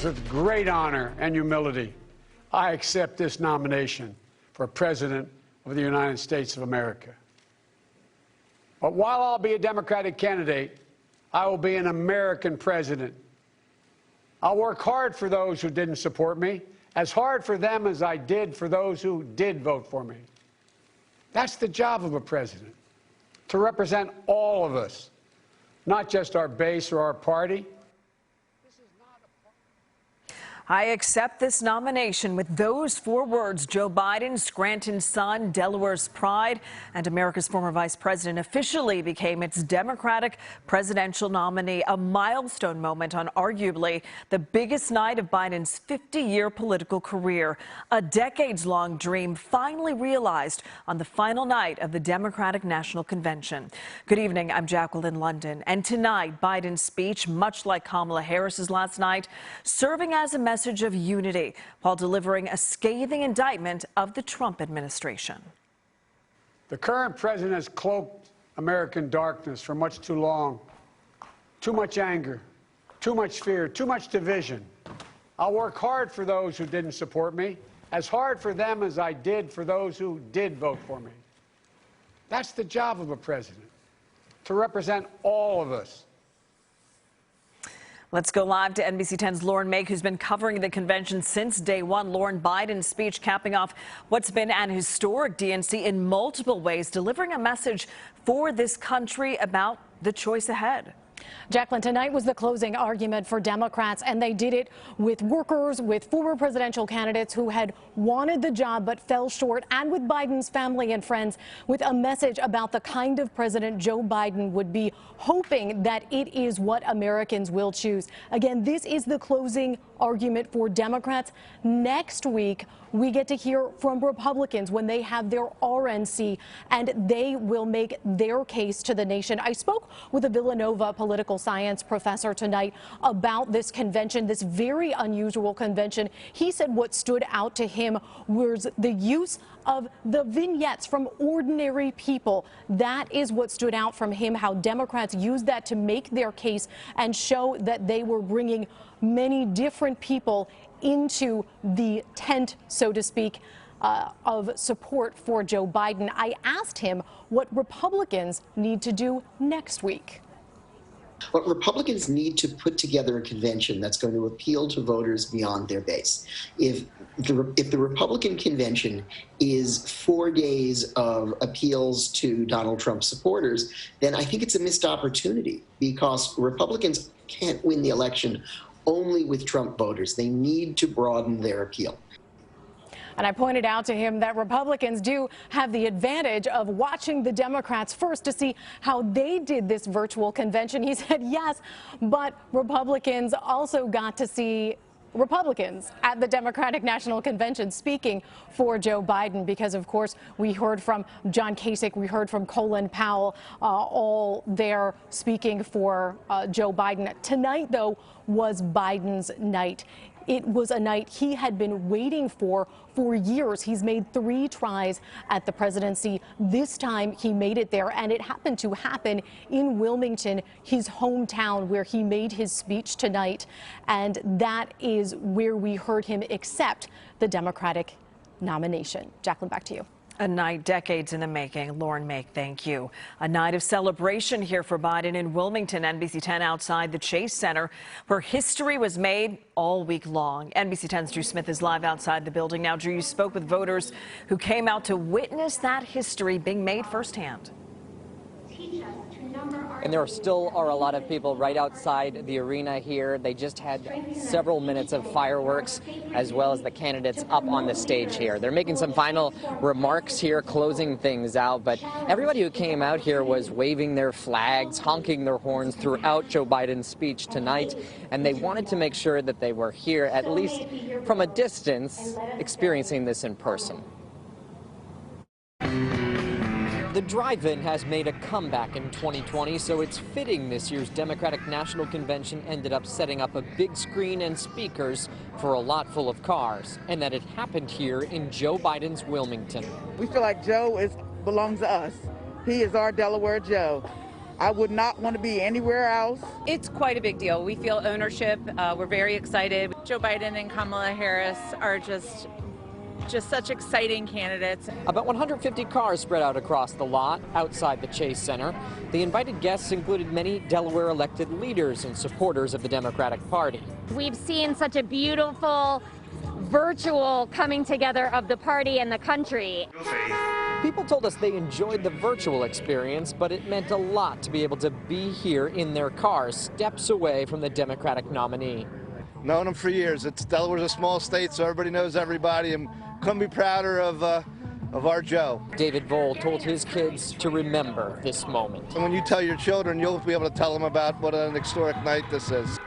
With great honor and humility, I accept this nomination for President of the United States of America. But while I'll be a Democratic candidate, I will be an American president. I'll work hard for those who didn't support me, as hard for them as I did for those who did vote for me. That's the job of a president, to represent all of us, not just our base or our party. I accept this nomination. With those 4 words, Joe Biden, Scranton's son, Delaware's pride, and America's former vice president officially became its Democratic presidential nominee, a milestone moment on arguably the biggest night of Biden's 50-year political career. A decades-long dream finally realized on the final night of the Democratic National Convention. Good evening, I'm Jacqueline London. And tonight, Biden's speech, much like Kamala Harris's last night, serving as a message of unity while delivering a scathing indictment of the Trump administration. The current president has cloaked American darkness for much too long. Too much anger, too much fear, too much division. I'll work hard for those who didn't support me, as hard for them as I did for those who did vote for me. That's the job of a president, to represent all of us. Let's go live to NBC10's Lauren Mayk, who's been covering the convention since day one. Lauren, Biden's speech capping off what's been an historic DNC in multiple ways, delivering a message for this country about the choice ahead. Jacqueline, tonight was the closing argument for Democrats, and they did it with workers, with former presidential candidates who had wanted the job but fell short, and with Biden's family and friends, with a message about the kind of president Joe Biden would be, hoping that it is what Americans will choose. Again, this is the closing argument for Democrats. Next week, we get to hear from Republicans when they have their RNC, and they will make their case to the nation. I spoke with a Villanova political science professor tonight about this convention, this very unusual convention. He said what stood out to him was the use of the vignettes from ordinary people. That is what stood out from him, how Democrats used that to make their case and show that they were bringing many different people into the tent, so to speak, of support for Joe Biden. I asked him what Republicans need to do next week. But Republicans need to put together a convention that's going to appeal to voters beyond their base. If the Republican convention is 4 days of appeals to Donald Trump supporters, then I think it's a missed opportunity, because Republicans can't win the election only with Trump voters. They need to broaden their appeal. And I pointed out to him that Republicans do have the advantage of watching the Democrats first to see how they did this virtual convention. He said yes, but Republicans also got to see Republicans at the Democratic National Convention speaking for Joe Biden, because, of course, we heard from John Kasich, we heard from Colin Powell, all there speaking for Joe Biden. Tonight, though, was Biden's night. It was a night he had been waiting for years. He's made 3 tries at the presidency. This time he made it there, and it happened to happen in Wilmington, his hometown, where he made his speech tonight. And that is where we heard him accept the Democratic nomination. Jacqueline, back to you. A night decades in the making. Lauren Mayk, thank you. A night of celebration here for Biden in Wilmington, NBC10 outside the Chase Center, where history was made all week long. NBC10's Drew Smith is live outside the building now. Drew, you spoke with voters who came out to witness that history being made firsthand. And there still are a lot of people right outside the arena here. They just had several minutes of fireworks, as well as the candidates up on the stage here. They're making some final remarks here, closing things out. But everybody who came out here was waving their flags, honking their horns throughout Joe Biden's speech tonight. And they wanted to make sure that they were here, at least from a distance, experiencing this in person. The drive-in has made a comeback in 2020, so it's fitting this year's Democratic National Convention ended up setting up a big screen and speakers for a lot full of cars, and that it happened here in Joe Biden's Wilmington. We feel like Joe belongs to us. He is our Delaware Joe. I would not want to be anywhere else. It's quite a big deal. We feel ownership. We're very excited. Joe Biden and Kamala Harris are just such exciting candidates. About 150 cars spread out across the lot outside the Chase Center. The invited guests included many Delaware elected leaders and supporters of the Democratic Party. We've seen such a beautiful virtual coming together of the party and the country. People told us they enjoyed the virtual experience, but it meant a lot to be able to be here in their cars, steps away from the Democratic nominee. Known him for years. Delaware's a small state, so everybody knows everybody, and couldn't be prouder of our Joe. David Vole told his kids to remember this moment. And when you tell your children, you'll be able to tell them about what an historic night this is.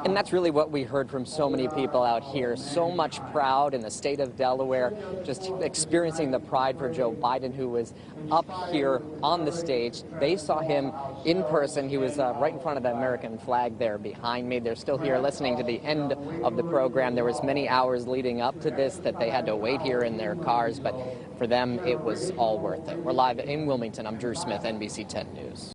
And that's really what we heard from so many people out here. So much proud in the state of Delaware, just experiencing the pride for Joe Biden, who was up here on the stage. They saw him in person. He was right in front of the American flag there behind me. They're still here listening to the end of the program. There was many hours leading up to this that they had to wait here in their cars, but for them, it was all worth it. We're live in Wilmington. I'm Drew Smith, NBC10 News.